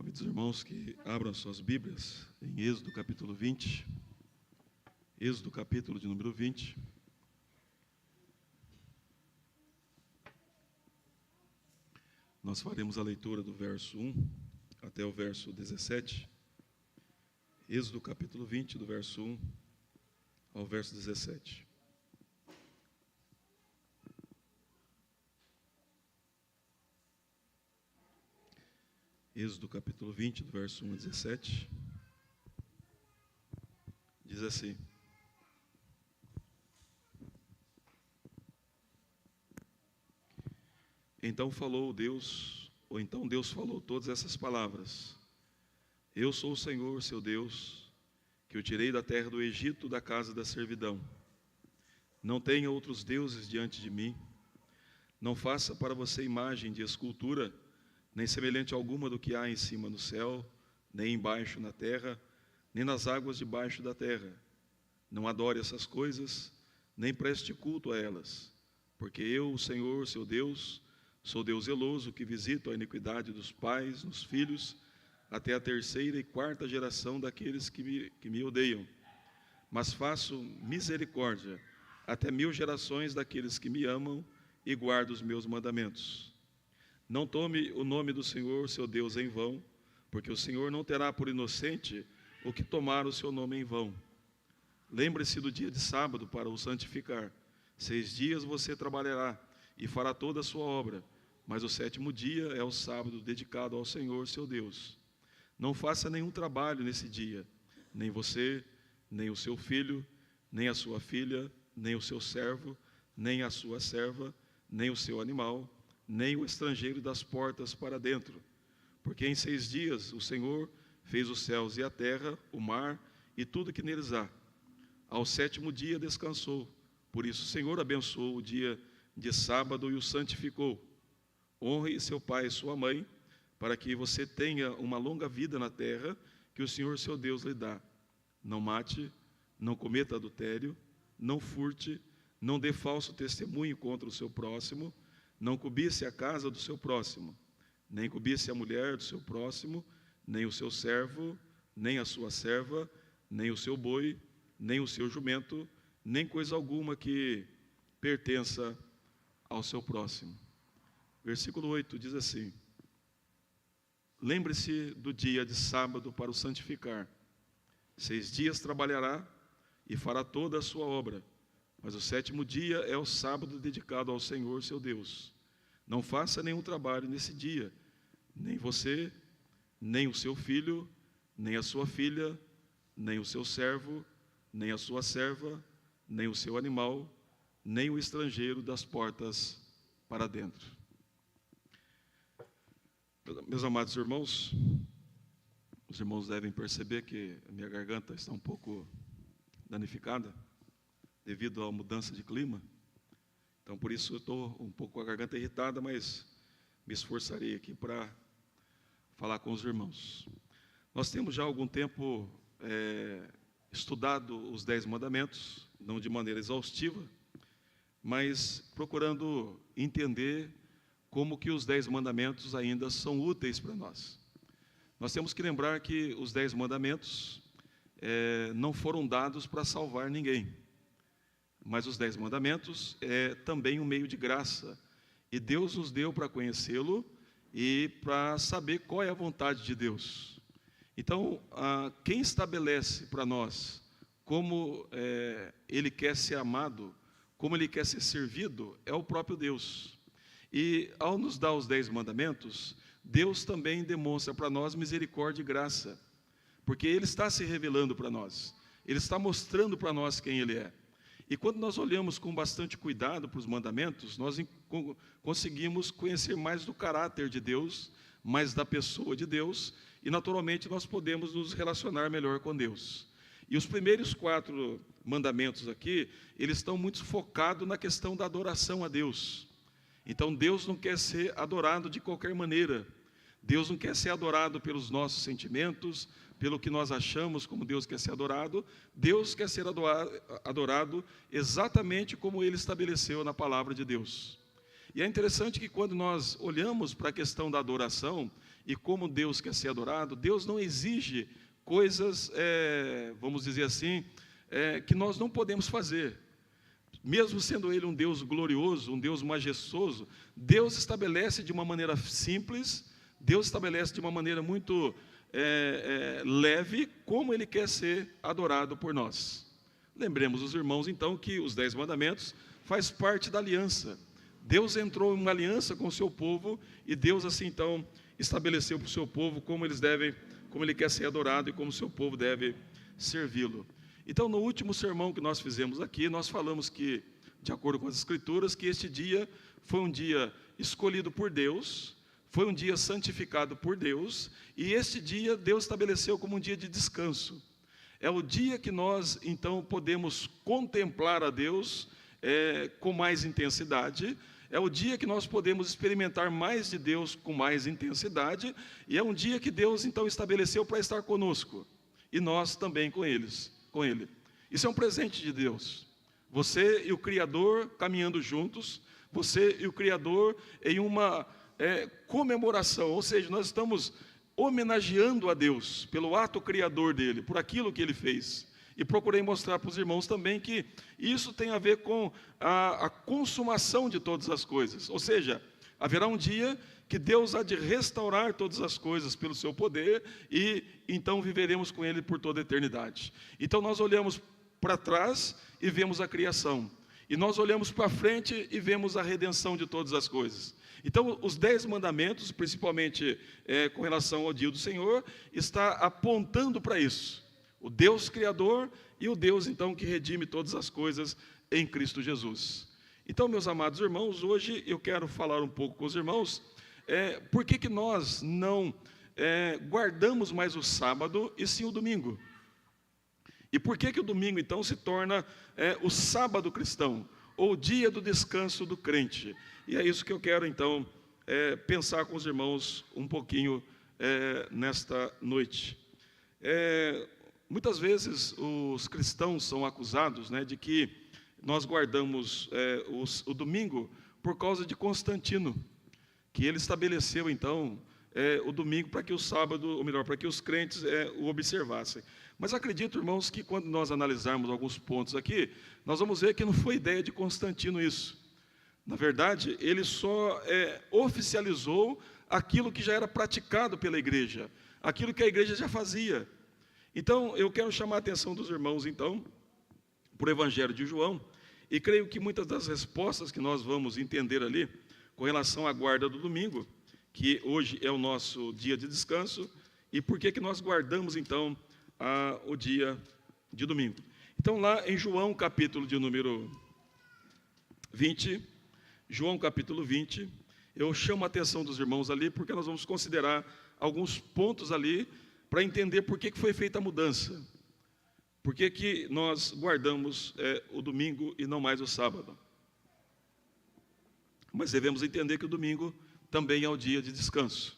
Convido os irmãos que abram suas Bíblias em Êxodo capítulo 20. Êxodo capítulo de número 20. Nós faremos a leitura do verso 1 até o verso 17. Êxodo capítulo 20, do verso 1 ao verso 17. Êxodo capítulo 20, do verso 1 a 17, diz assim: Então Deus falou todas essas palavras: Eu sou o Senhor, seu Deus, que o tirei da terra do Egito, da casa da servidão. Não tenha outros deuses diante de mim. Não faça para você imagem de escultura, nem semelhante alguma do que há em cima no céu, nem embaixo na terra, nem nas águas debaixo da terra. Não adore essas coisas, nem preste culto a elas, porque eu, o Senhor, seu Deus, sou Deus zeloso, que visito a iniquidade dos pais nos filhos, até a terceira e quarta geração daqueles que me odeiam. Mas faço misericórdia até 1000 gerações daqueles que me amam e guardam os meus mandamentos. Não tome o nome do Senhor, seu Deus, em vão, porque o Senhor não terá por inocente o que tomar o seu nome em vão. Lembre-se do dia de sábado para o santificar. 6 dias você trabalhará e fará toda a sua obra, mas o 7º dia é o sábado dedicado ao Senhor, seu Deus. Não faça nenhum trabalho nesse dia, nem você, nem o seu filho, nem a sua filha, nem o seu servo, nem a sua serva, nem o seu animal, nem o estrangeiro das portas para dentro. Porque em 6 dias o Senhor fez os céus e a terra, o mar e tudo que neles há. Ao 7º dia descansou. Por isso o Senhor abençoou o dia de sábado e o santificou. Honre seu pai e sua mãe, para que você tenha uma longa vida na terra que o Senhor seu Deus lhe dá. Não mate, não cometa adultério, não furte, não dê falso testemunho contra o seu próximo, não cobice a casa do seu próximo, nem cobice a mulher do seu próximo, nem o seu servo, nem a sua serva, nem o seu boi, nem o seu jumento, nem coisa alguma que pertença ao seu próximo. Versículo 8 diz assim: Lembre-se do dia de sábado para o santificar. 6 dias trabalhará e fará toda a sua obra, mas o 7º dia é o sábado dedicado ao Senhor, seu Deus. Não faça nenhum trabalho nesse dia, nem você, nem o seu filho, nem a sua filha, nem o seu servo, nem a sua serva, nem o seu animal, nem o estrangeiro das portas para dentro. Meus amados irmãos, os irmãos devem perceber que a minha garganta está um pouco danificada devido à mudança de clima. Então, por isso eu estou um pouco com a garganta irritada, mas me esforçarei aqui para falar com os irmãos. Nós temos já há algum tempo estudado os 10 mandamentos, não de maneira exaustiva, mas procurando entender como que os 10 mandamentos ainda são úteis para nós. Nós temos que lembrar que os 10 mandamentos não foram dados para salvar ninguém. Mas os 10 mandamentos é também um meio de graça. E Deus nos deu para conhecê-lo e para saber qual é a vontade de Deus. Então, quem estabelece para nós como Ele quer ser amado, como Ele quer ser servido, é o próprio Deus. E ao nos dar os 10 mandamentos, Deus também demonstra para nós misericórdia e graça. Porque Ele está se revelando para nós. Ele está mostrando para nós quem Ele é. E quando nós olhamos com bastante cuidado para os mandamentos, nós conseguimos conhecer mais do caráter de Deus, mais da pessoa de Deus, e naturalmente nós podemos nos relacionar melhor com Deus. E os primeiros 4 mandamentos aqui, eles estão muito focados na questão da adoração a Deus. Então Deus não quer ser adorado de qualquer maneira. Deus não quer ser adorado pelos nossos sentimentos, pelo que nós achamos como Deus quer ser adorado. Deus quer ser adorado exatamente como Ele estabeleceu na palavra de Deus. E é interessante que quando nós olhamos para a questão da adoração e como Deus quer ser adorado, Deus não exige coisas, vamos dizer assim, que nós não podemos fazer. Mesmo sendo Ele um Deus glorioso, um Deus majestoso, Deus estabelece de uma maneira simples, Deus estabelece de uma maneira muito leve, como Ele quer ser adorado por nós. Lembremos os irmãos, então, que os 10 mandamentos faz parte da aliança. Deus entrou em uma aliança com o seu povo, e Deus, assim, então, estabeleceu para o seu povo como Ele quer ser adorado e como o seu povo deve servi-lo. Então, no último sermão que nós fizemos aqui, nós falamos que, de acordo com as Escrituras, que este dia foi um dia escolhido por Deus, foi um dia santificado por Deus, e este dia Deus estabeleceu como um dia de descanso. É o dia que nós, então, podemos contemplar a Deus com mais intensidade, é o dia que nós podemos experimentar mais de Deus com mais intensidade, e é um dia que Deus, então, estabeleceu para estar conosco, e nós também com Ele. Isso é um presente de Deus. Você e o Criador caminhando juntos, você e o Criador em uma comemoração, ou seja, nós estamos homenageando a Deus pelo ato criador dele, por aquilo que ele fez. E procurei mostrar para os irmãos também que isso tem a ver com a consumação de todas as coisas. Ou seja, haverá um dia que Deus há de restaurar todas as coisas pelo seu poder, e então viveremos com Ele por toda a eternidade. Então nós olhamos para trás e vemos a criação, e nós olhamos para frente e vemos a redenção de todas as coisas. Então os 10 mandamentos, principalmente com relação ao dia do Senhor, está apontando para isso. O Deus Criador e o Deus, então, que redime todas as coisas em Cristo Jesus. Então, meus amados irmãos, hoje eu quero falar um pouco com os irmãos, por que nós não guardamos mais o sábado e sim o domingo? E por que o domingo, então, se torna o sábado cristão, ou o dia do descanso do crente? E é isso que eu quero, então, pensar com os irmãos um pouquinho nesta noite. Muitas vezes os cristãos são acusados, de que nós guardamos o domingo por causa de Constantino, que ele estabeleceu então o domingo para que o sábado, ou melhor, para que os crentes o observassem. Mas acredito, irmãos, que quando nós analisarmos alguns pontos aqui, nós vamos ver que não foi ideia de Constantino isso. Na verdade, ele só oficializou aquilo que já era praticado pela igreja, aquilo que a igreja já fazia. Então, eu quero chamar a atenção dos irmãos, então, para o Evangelho de João, e creio que muitas das respostas que nós vamos entender ali, com relação à guarda do domingo, que hoje é o nosso dia de descanso, e por que nós guardamos, então, o dia de domingo. Então, lá em João, capítulo de número 20, João, capítulo 20, eu chamo a atenção dos irmãos ali, porque nós vamos considerar alguns pontos ali, para entender por que foi feita a mudança. Por que nós guardamos o domingo e não mais o sábado. Mas devemos entender que o domingo também é o dia de descanso.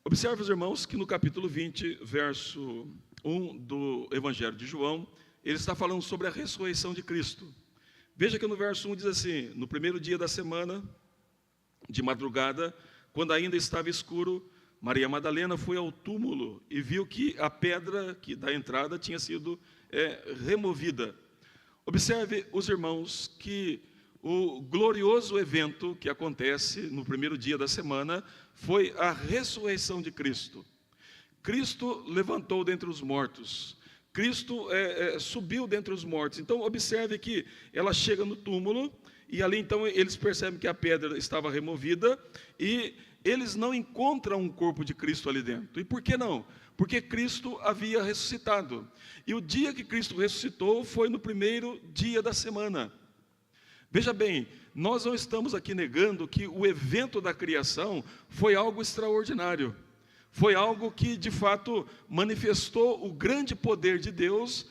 Observe, os irmãos, que no capítulo 20, verso 1 do Evangelho de João, ele está falando sobre a ressurreição de Cristo. Veja que no verso 1 diz assim: no primeiro dia da semana, de madrugada, quando ainda estava escuro, Maria Madalena foi ao túmulo e viu que a pedra da entrada tinha sido removida. Observe, os irmãos, que o glorioso evento que acontece no primeiro dia da semana foi a ressurreição de Cristo. Cristo levantou dentre os mortos. Cristo subiu dentre os mortos. Então, observe que ela chega no túmulo e ali, então, eles percebem que a pedra estava removida e eles não encontram um corpo de Cristo ali dentro. E por que não? Porque Cristo havia ressuscitado. E o dia que Cristo ressuscitou foi no primeiro dia da semana. Veja bem, nós não estamos aqui negando que o evento da criação foi algo extraordinário. Foi algo que, de fato, manifestou o grande poder de Deus,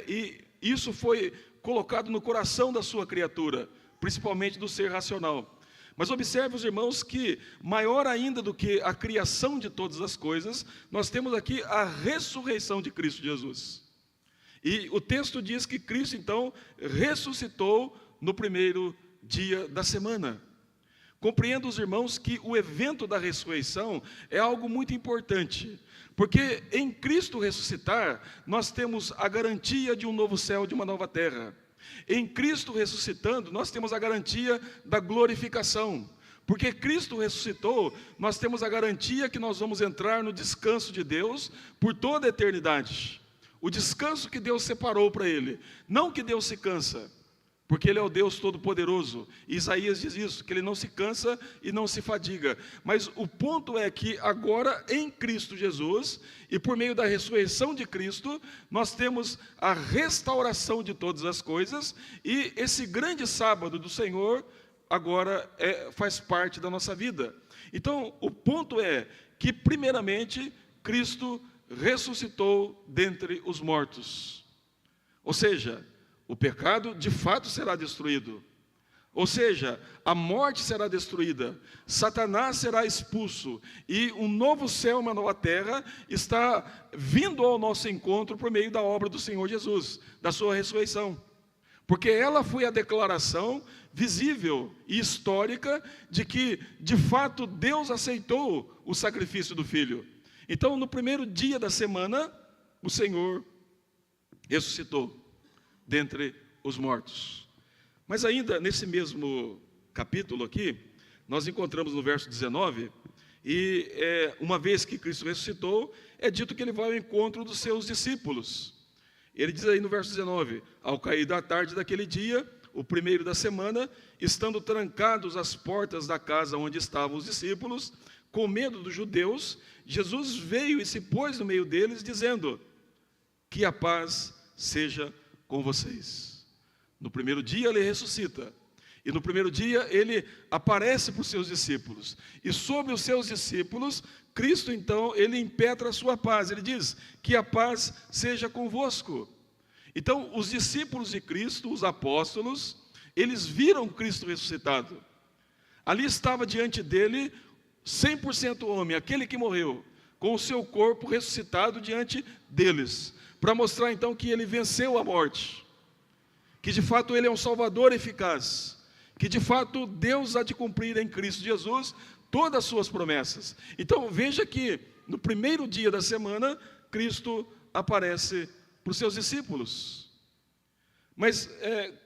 e isso foi colocado no coração da sua criatura, principalmente do ser racional. Mas observe, os irmãos, que maior ainda do que a criação de todas as coisas, nós temos aqui a ressurreição de Cristo Jesus. E o texto diz que Cristo, então, ressuscitou no primeiro dia da semana. Compreendo, os irmãos, que o evento da ressurreição é algo muito importante, porque em Cristo ressuscitar, nós temos a garantia de um novo céu, de uma nova terra. Em Cristo ressuscitando, nós temos a garantia da glorificação. Porque Cristo ressuscitou, nós temos a garantia que nós vamos entrar no descanso de Deus por toda a eternidade. O descanso que Deus separou para Ele. Não que Deus se cansa, porque Ele é o Deus Todo-Poderoso. Isaías diz isso, que Ele não se cansa e não se fadiga. Mas o ponto é que agora em Cristo Jesus, e por meio da ressurreição de Cristo, nós temos a restauração de todas as coisas, e esse grande sábado do Senhor agora faz parte da nossa vida. Então, o ponto é que, primeiramente, Cristo ressuscitou dentre os mortos. Ou seja, o pecado de fato será destruído. Ou seja, a morte será destruída, Satanás será expulso, e um novo céu e uma nova terra está vindo ao nosso encontro por meio da obra do Senhor Jesus, da sua ressurreição. Porque ela foi a declaração visível e histórica de que, de fato, Deus aceitou o sacrifício do Filho. Então, no primeiro dia da semana, o Senhor ressuscitou dentre os mortos. Mas ainda nesse mesmo capítulo aqui, nós encontramos no verso 19, e uma vez que Cristo ressuscitou, é dito que Ele vai ao encontro dos seus discípulos. Ele diz aí no verso 19, ao cair da tarde daquele dia, o primeiro da semana, estando trancados as portas da casa onde estavam os discípulos, com medo dos judeus, Jesus veio e se pôs no meio deles, dizendo: que a paz seja com vocês. No primeiro dia Ele ressuscita, e no primeiro dia Ele aparece para os seus discípulos, e sobre os seus discípulos, Cristo então, Ele impetra a sua paz. Ele diz: que a paz seja convosco. Então, os discípulos de Cristo, os apóstolos, eles viram Cristo ressuscitado. Ali estava diante dele 100% homem, aquele que morreu, com o seu corpo ressuscitado diante deles, para mostrar então que ele venceu a morte, que de fato ele é um salvador eficaz, que de fato Deus há de cumprir em Cristo Jesus todas as suas promessas. Então veja que no primeiro dia da semana, Cristo aparece para os seus discípulos. Mas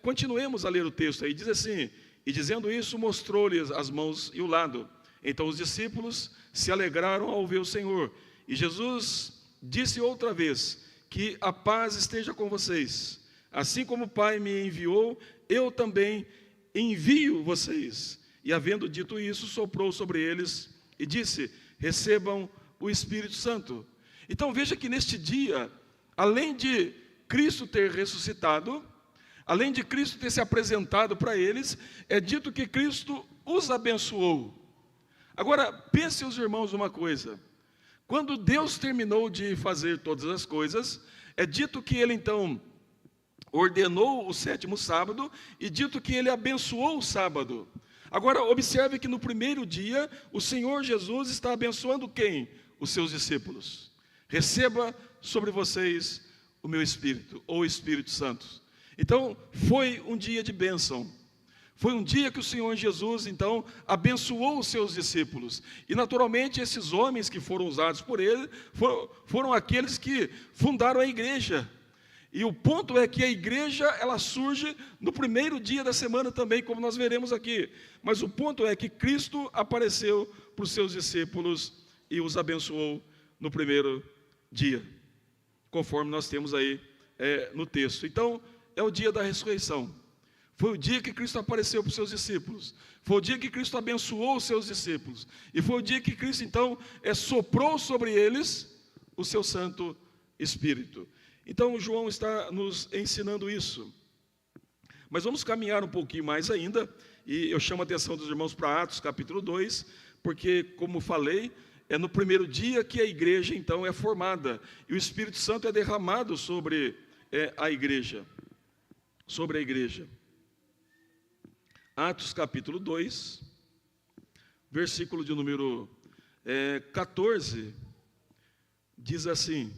continuemos a ler o texto aí, diz assim: e dizendo isso, mostrou-lhes as mãos e o lado. Então os discípulos se alegraram ao ver o Senhor. E Jesus disse outra vez: que a paz esteja com vocês. Assim como o Pai me enviou, eu também envio vocês. E havendo dito isso, soprou sobre eles e disse: recebam o Espírito Santo. Então veja que neste dia, além de Cristo ter ressuscitado, além de Cristo ter se apresentado para eles, é dito que Cristo os abençoou. Agora, pense os irmãos uma coisa: quando Deus terminou de fazer todas as coisas, é dito que Ele então ordenou o sétimo sábado, e dito que Ele abençoou o sábado. Agora, observe que no primeiro dia, o Senhor Jesus está abençoando quem? Os seus discípulos. Receba sobre vocês o meu Espírito, ou Espírito Santo. Então, foi um dia de bênção. Foi um dia que o Senhor Jesus, então, abençoou os seus discípulos. E, naturalmente, esses homens que foram usados por Ele, foram aqueles que fundaram a igreja. E o ponto é que a igreja, ela surge no primeiro dia da semana também, como nós veremos aqui. Mas o ponto é que Cristo apareceu para os seus discípulos e os abençoou no primeiro dia, conforme nós temos aí no texto. Então, é o dia da ressurreição. Foi o dia que Cristo apareceu para os seus discípulos. Foi o dia que Cristo abençoou os seus discípulos. E foi o dia que Cristo, então, soprou sobre eles o seu Santo Espírito. Então, João está nos ensinando isso. Mas vamos caminhar um pouquinho mais ainda, e eu chamo a atenção dos irmãos para Atos capítulo 2, porque, como falei, é no primeiro dia que a igreja, então, é formada, e o Espírito Santo é derramado sobre a igreja. Sobre a igreja. Atos capítulo 2, versículo de número 14, diz assim...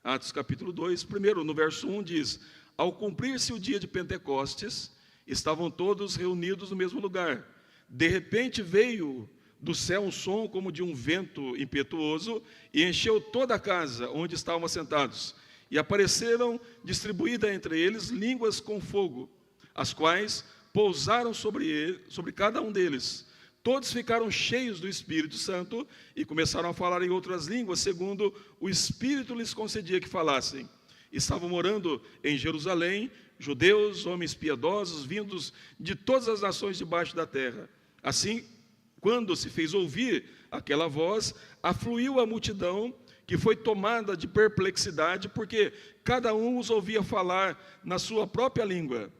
Atos capítulo 2, primeiro no verso 1 diz: ao cumprir-se o dia de Pentecostes, estavam todos reunidos no mesmo lugar. De repente veio do céu um som como de um vento impetuoso e encheu toda a casa onde estavam assentados. E apareceram distribuídas entre eles línguas com fogo, as quais pousaram sobre cada um deles. Todos ficaram cheios do Espírito Santo e começaram a falar em outras línguas, segundo o Espírito lhes concedia que falassem. Estavam morando em Jerusalém judeus, homens piedosos, vindos de todas as nações debaixo da terra. Assim, quando se fez ouvir aquela voz, afluiu a multidão, que foi tomada de perplexidade, porque cada um os ouvia falar na sua própria língua.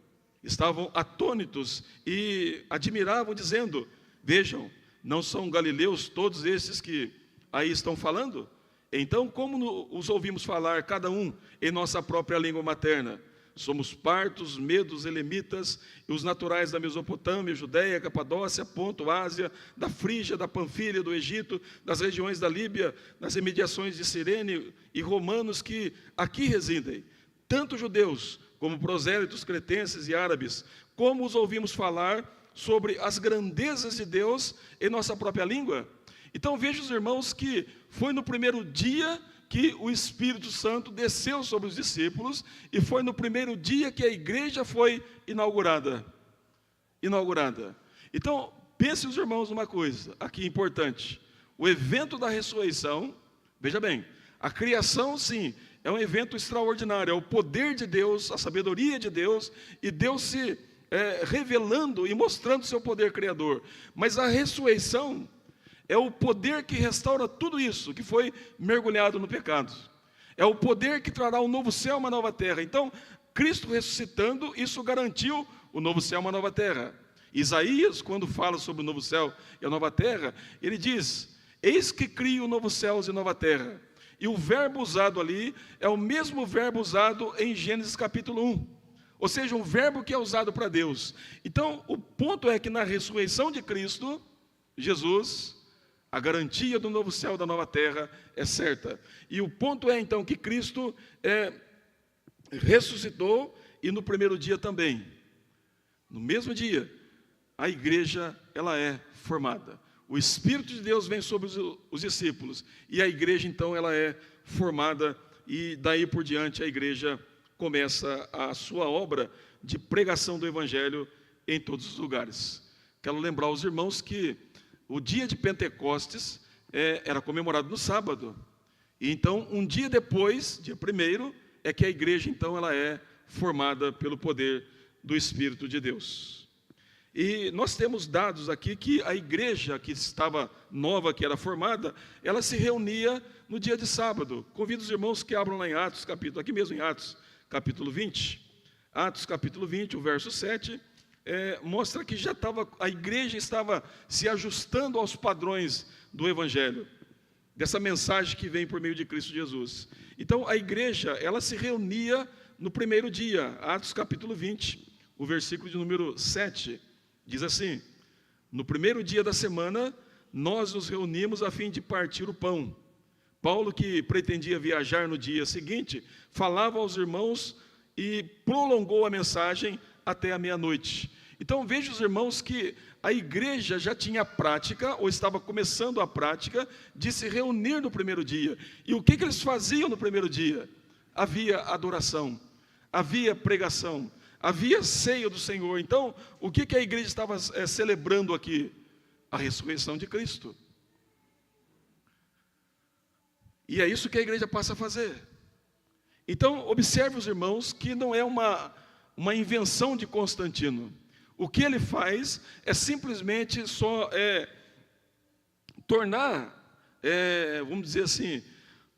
Estavam atônitos e admiravam, dizendo: vejam, não são galileus todos esses que aí estão falando? Então, como os ouvimos falar, cada um em nossa própria língua materna? Somos partos, medos, elemitas, e os naturais da Mesopotâmia, Judéia, Capadócia, Ponto, Ásia, da Frígia, da Panfilha, do Egito, das regiões da Líbia, das imediações de Cirene, e romanos que aqui residem, tanto judeus como prosélitos, cretenses e árabes. Como os ouvimos falar sobre as grandezas de Deus em nossa própria língua? Então veja, os irmãos, que foi no primeiro dia que o Espírito Santo desceu sobre os discípulos, e foi no primeiro dia que a igreja foi inaugurada. Então, pense, os irmãos, numa coisa aqui importante: o evento da ressurreição, veja bem, a criação, sim, é um evento extraordinário, é o poder de Deus, a sabedoria de Deus, e Deus se revelando e mostrando seu poder criador. Mas a ressurreição é o poder que restaura tudo isso que foi mergulhado no pecado. É o poder que trará um novo céu, uma nova terra. Então, Cristo ressuscitando, isso garantiu o novo céu, uma nova terra. Isaías, quando fala sobre o novo céu e a nova terra, ele diz: eis que crio novos céus e nova terra. E o verbo usado ali é o mesmo verbo usado em Gênesis capítulo 1. Ou seja, um verbo que é usado para Deus. Então, o ponto é que na ressurreição de Cristo, Jesus, a garantia do novo céu e da nova terra é certa. E o ponto é, então, que Cristo ressuscitou, e no primeiro dia também, no mesmo dia, a igreja, ela é formada. O Espírito de Deus vem sobre os discípulos, e a igreja, então, ela é formada, e daí por diante a igreja começa a sua obra de pregação do Evangelho em todos os lugares. Quero lembrar aos irmãos que o dia de Pentecostes era comemorado no sábado. E então, um dia depois, dia 1º, é que a igreja, então, ela é formada pelo poder do Espírito de Deus. E nós temos dados aqui que a igreja que estava nova, que era formada, ela se reunia no dia de sábado. Convido os irmãos que abram lá em Atos, aqui mesmo em Atos, capítulo 20. Atos, capítulo 20, o verso 7... mostra que a igreja estava se ajustando aos padrões do Evangelho, dessa mensagem que vem por meio de Cristo Jesus. Então, a igreja, ela se reunia no primeiro dia. Atos capítulo 20, o versículo de número 7, diz assim: no primeiro dia da semana, nós nos reunimos a fim de partir o pão. Paulo, que pretendia viajar no dia seguinte, falava aos irmãos e prolongou a mensagem até a meia-noite. Então veja, os irmãos, que a igreja já tinha a prática, ou estava começando a prática, de se reunir no primeiro dia. E o que eles faziam no primeiro dia? Havia adoração, havia pregação, havia ceia do Senhor. Então, o que a igreja estava celebrando aqui? A ressurreição de Cristo. E é isso que a igreja passa a fazer. Então, observe, os irmãos, que não é uma invenção de Constantino. O que ele faz é simplesmente só tornar, vamos dizer assim,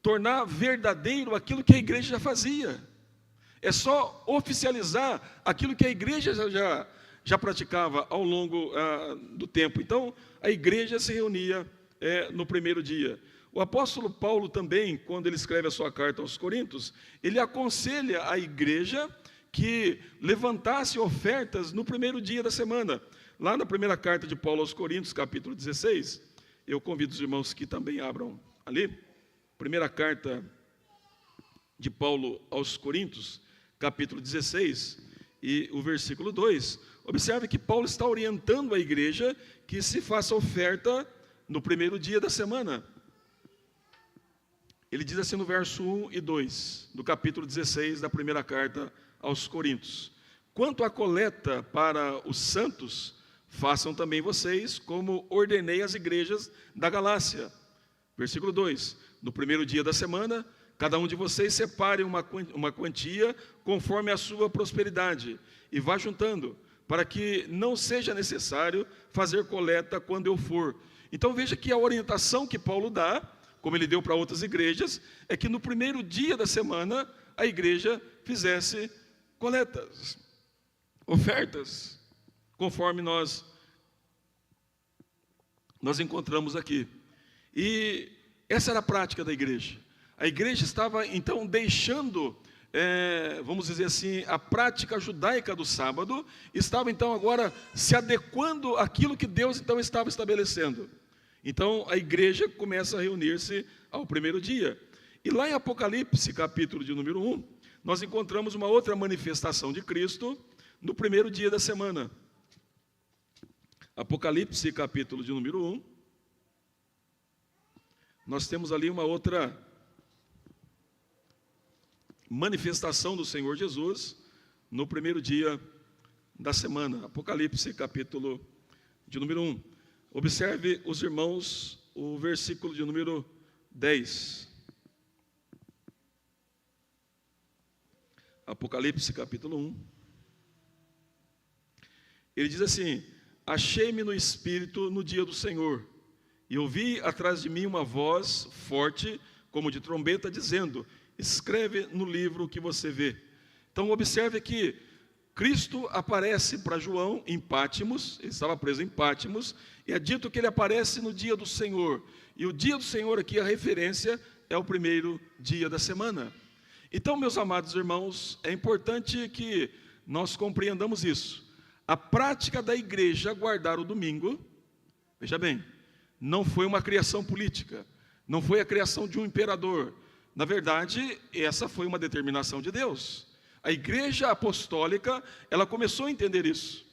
tornar verdadeiro aquilo que a igreja já fazia. É só oficializar aquilo que a igreja já praticava ao longo do tempo. Então, a igreja se reunia no primeiro dia. O apóstolo Paulo também, quando ele escreve a sua carta aos Coríntios, ele aconselha a igreja que levantasse ofertas no primeiro dia da semana. Lá na primeira carta de Paulo aos Coríntios, capítulo 16, eu convido os irmãos que também abram ali. Primeira carta de Paulo aos Coríntios, capítulo 16, e o versículo 2, observe que Paulo está orientando a igreja que se faça oferta no primeiro dia da semana. Ele diz assim no verso 1 e 2, do capítulo 16 da primeira carta aos Coríntios: quanto à coleta para os santos, façam também vocês como ordenei às igrejas da Galácia. Versículo 2, no primeiro dia da semana, cada um de vocês separe uma quantia conforme a sua prosperidade e vá juntando, para que não seja necessário fazer coleta quando eu for. Então veja que a orientação que Paulo dá, como ele deu para outras igrejas, é que no primeiro dia da semana a igreja fizesse coletas, ofertas, conforme nós encontramos aqui. E essa era a prática da igreja. A igreja estava então deixando, vamos dizer assim, a prática judaica do sábado, estava então agora se adequando àquilo que Deus então estava estabelecendo. Então a igreja começa a reunir-se ao primeiro dia. E lá em Apocalipse, capítulo de número 1, nós encontramos uma outra manifestação de Cristo no primeiro dia da semana. Apocalipse, capítulo de número 1, nós temos ali uma outra manifestação do Senhor Jesus no primeiro dia da semana. Apocalipse, capítulo de número 1. Observe, os irmãos, o versículo de número 10. Apocalipse, capítulo 1. Ele diz assim: achei-me no Espírito no dia do Senhor, e ouvi atrás de mim uma voz forte, como de trombeta, dizendo: escreve no livro o que você vê. Então observe que Cristo aparece para João em Pátimos, ele estava preso em Pátimos, e é dito que ele aparece no dia do Senhor. E o dia do Senhor aqui, a referência, é o primeiro dia da semana. Então, meus amados irmãos, é importante que nós compreendamos isso. A prática da igreja guardar o domingo, veja bem, não foi uma criação política, não foi a criação de um imperador. Na verdade, essa foi uma determinação de Deus. A igreja apostólica, ela começou a entender isso.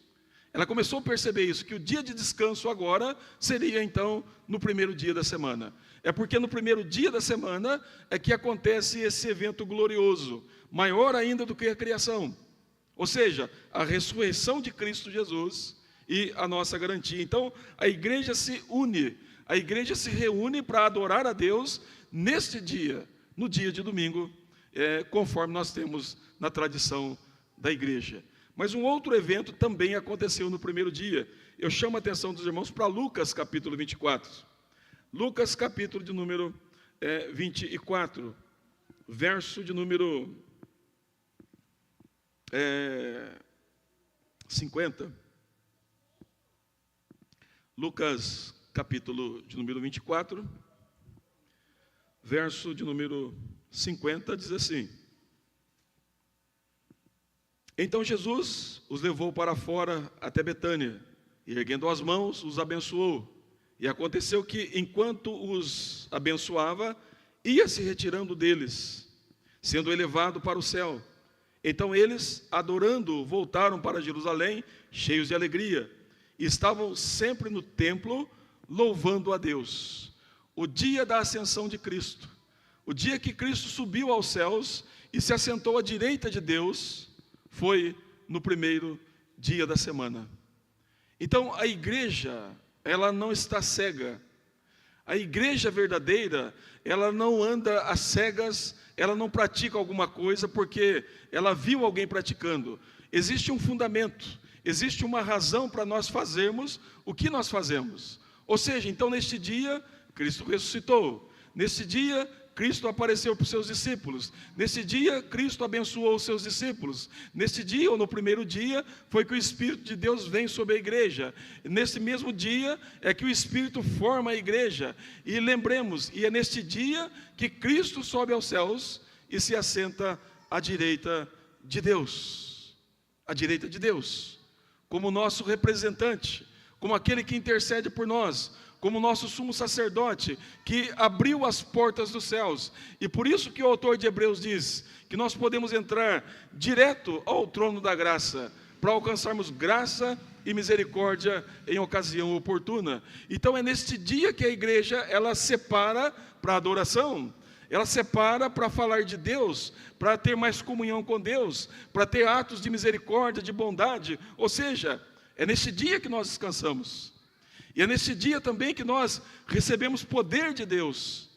Ela começou a perceber isso, que o dia de descanso agora seria então no primeiro dia da semana. É porque no primeiro dia da semana é que acontece esse evento glorioso, maior ainda do que a criação. Ou seja, a ressurreição de Cristo Jesus e a nossa garantia. Então, a igreja se une, a igreja se reúne para adorar a Deus neste dia, no dia de domingo, conforme nós temos na tradição da igreja. Mas um outro evento também aconteceu no primeiro dia. Eu chamo a atenção dos irmãos para Lucas, capítulo 24. Lucas, capítulo de número 24, verso de número 50. Lucas, capítulo de número 24, verso de número 50, diz assim: então Jesus os levou para fora até Betânia, e erguendo as mãos, os abençoou. E aconteceu que, enquanto os abençoava, ia se retirando deles, sendo elevado para o céu. Então eles, adorando, voltaram para Jerusalém, cheios de alegria, e estavam sempre no templo, louvando a Deus. O dia da ascensão de Cristo, o dia que Cristo subiu aos céus e se assentou à direita de Deus, foi no primeiro dia da semana. Então a igreja, ela não está cega. A igreja verdadeira, ela não anda às cegas, ela não pratica alguma coisa porque ela viu alguém praticando. Existe um fundamento, existe uma razão para nós fazermos o que nós fazemos. Ou seja, então neste dia, Cristo ressuscitou. Neste dia, Cristo apareceu para os seus discípulos. Nesse dia, Cristo abençoou os seus discípulos. Nesse dia, ou no primeiro dia, foi que o Espírito de Deus vem sobre a igreja. Nesse mesmo dia, é que o Espírito forma a igreja. E lembremos, e é neste dia que Cristo sobe aos céus e se assenta à direita de Deus. À direita de Deus. Como nosso representante, como aquele que intercede por nós, como nosso sumo sacerdote, que abriu as portas dos céus. E por isso que o autor de Hebreus diz que nós podemos entrar direto ao trono da graça, para alcançarmos graça e misericórdia em ocasião oportuna. Então é neste dia que a igreja, ela separa para adoração, ela separa para falar de Deus, para ter mais comunhão com Deus, para ter atos de misericórdia, de bondade. Ou seja, é neste dia que nós descansamos. E é nesse dia também que nós recebemos poder de Deus,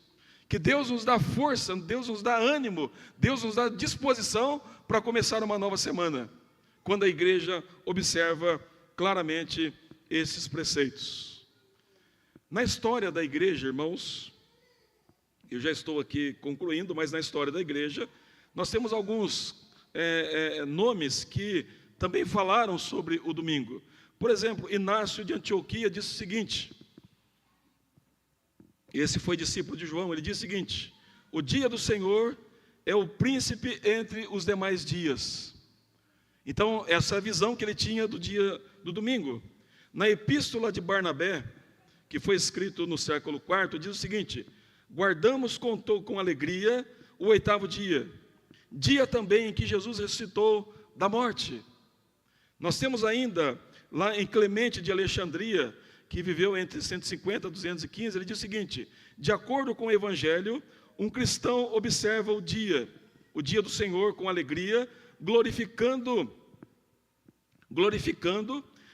que Deus nos dá força, Deus nos dá ânimo, Deus nos dá disposição para começar uma nova semana, quando a igreja observa claramente esses preceitos. Na história da igreja, irmãos, eu já estou aqui concluindo, mas na história da igreja, nós temos alguns nomes que também falaram sobre o domingo. Por exemplo, Inácio de Antioquia disse o seguinte, esse foi discípulo de João, ele disse o seguinte: o dia do Senhor é o príncipe entre os demais dias. Então, essa é a visão que ele tinha do dia do domingo. Na epístola de Barnabé, que foi escrito no século IV, diz o seguinte: guardamos com alegria o 8º dia, dia também em que Jesus ressuscitou da morte. Nós temos ainda, lá em Clemente de Alexandria, que viveu entre 150 e 215, ele diz o seguinte: de acordo com o Evangelho, um cristão observa o dia do Senhor com alegria, glorificando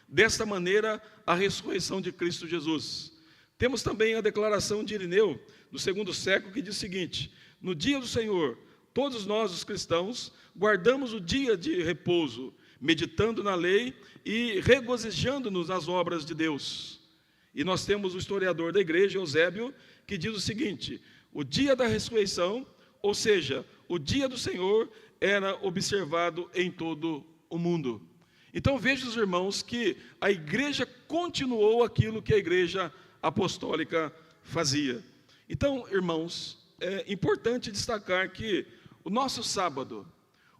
desta maneira a ressurreição de Cristo Jesus. Temos também a declaração de Irineu, do 2º século, que diz o seguinte: no dia do Senhor, todos nós, os cristãos, guardamos o dia de repouso, meditando na lei e regozijando-nos nas obras de Deus. E nós temos o historiador da igreja, Eusébio, que diz o seguinte: o dia da ressurreição, ou seja, o dia do Senhor, era observado em todo o mundo. Então veja, os irmãos, que a igreja continuou aquilo que a igreja apostólica fazia. Então, irmãos, é importante destacar que o nosso sábado,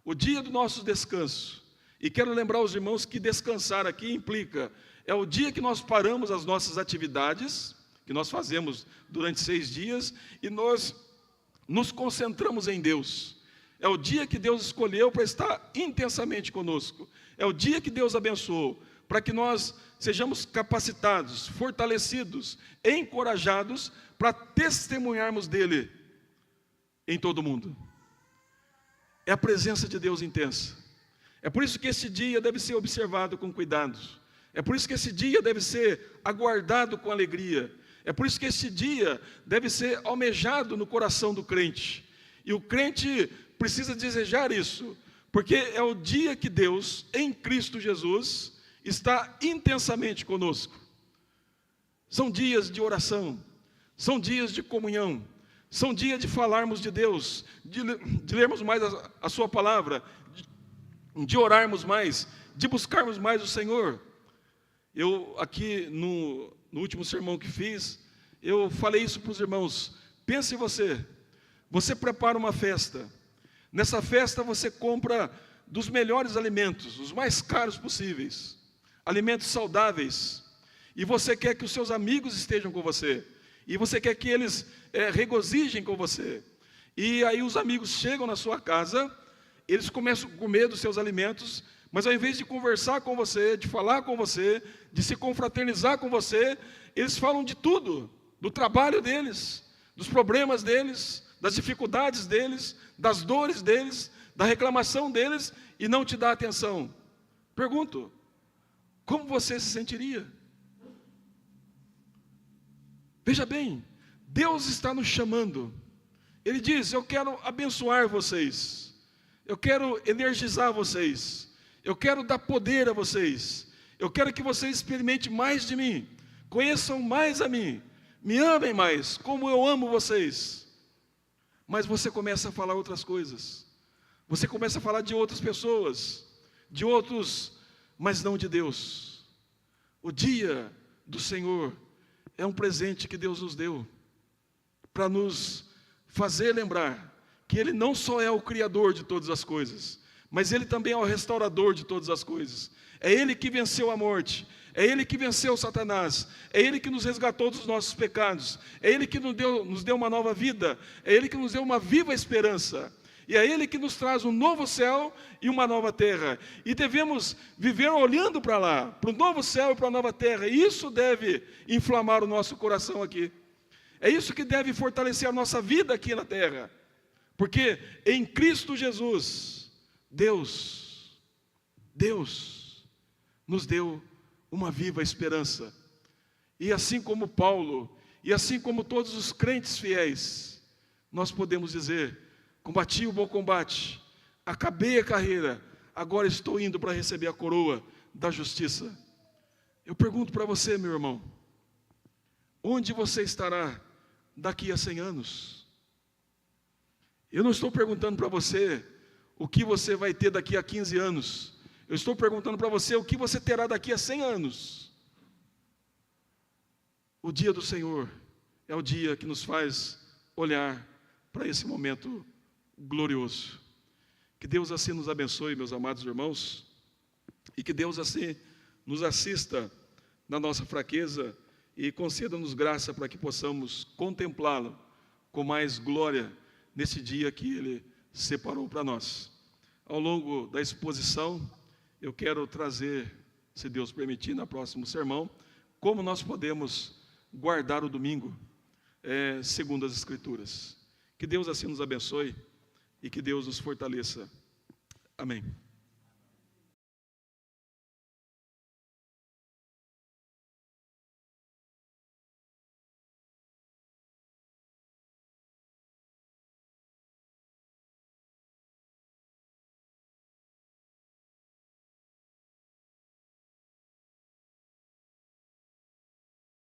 o dia do nosso descanso, e quero lembrar os irmãos que descansar aqui implica, é o dia que nós paramos as nossas atividades, que nós fazemos durante 6 dias, e nós nos concentramos em Deus. É o dia que Deus escolheu para estar intensamente conosco. É o dia que Deus abençoou, para que nós sejamos capacitados, fortalecidos, encorajados, para testemunharmos dEle em todo o mundo. É a presença de Deus intensa. É por isso que esse dia deve ser observado com cuidado. É por isso que esse dia deve ser aguardado com alegria. É por isso que esse dia deve ser almejado no coração do crente. E o crente precisa desejar isso, porque é o dia que Deus, em Cristo Jesus, está intensamente conosco. São dias de oração, são dias de comunhão, são dias de falarmos de Deus, de lermos mais a sua palavra, de orarmos mais, de buscarmos mais o Senhor. Eu aqui no último sermão que fiz, eu falei isso para os irmãos: pense em você prepara uma festa, nessa festa você compra dos melhores alimentos, os mais caros possíveis, alimentos saudáveis, e você quer que os seus amigos estejam com você, e você quer que eles regozijem com você, e aí os amigos chegam na sua casa, eles começam a comer dos seus alimentos, mas ao invés de conversar com você, de falar com você, de se confraternizar com você, eles falam de tudo, do trabalho deles, dos problemas deles, das dificuldades deles, das dores deles, da reclamação deles, e não te dá atenção. Pergunto, como você se sentiria? Veja bem, Deus está nos chamando. Ele diz: eu quero abençoar vocês, eu quero energizar vocês, eu quero dar poder a vocês, eu quero que vocês experimentem mais de mim, conheçam mais a mim, me amem mais, como eu amo vocês. Mas você começa a falar outras coisas, você começa a falar de outras pessoas, de outros, mas não de Deus. O dia do Senhor é um presente que Deus nos deu, para nos fazer lembrar que Ele não só é o Criador de todas as coisas, mas Ele também é o restaurador de todas as coisas. É Ele que venceu a morte, é Ele que venceu Satanás, é Ele que nos resgatou dos nossos pecados, é Ele que nos deu uma nova vida, é Ele que nos deu uma viva esperança, e é Ele que nos traz um novo céu e uma nova terra, e devemos viver olhando para lá, para o novo céu e para a nova terra, e isso deve inflamar o nosso coração aqui, é isso que deve fortalecer a nossa vida aqui na terra, porque em Cristo Jesus, Deus nos deu uma viva esperança. E assim como Paulo, e assim como todos os crentes fiéis, nós podemos dizer: combati o bom combate, acabei a carreira, agora estou indo para receber a coroa da justiça. Eu pergunto para você, meu irmão, onde você estará daqui a 100 anos? Eu não estou perguntando para você o que você vai ter daqui a 15 anos. Eu estou perguntando para você o que você terá daqui a 100 anos. O dia do Senhor é o dia que nos faz olhar para esse momento glorioso. Que Deus assim nos abençoe, meus amados irmãos, e que Deus assim nos assista na nossa fraqueza e conceda-nos graça para que possamos contemplá-lo com mais glória nesse dia que Ele separou para nós. Ao longo da exposição, eu quero trazer, se Deus permitir, no próximo sermão, como nós podemos guardar o domingo, segundo as Escrituras. Que Deus assim nos abençoe e que Deus nos fortaleça. Amém.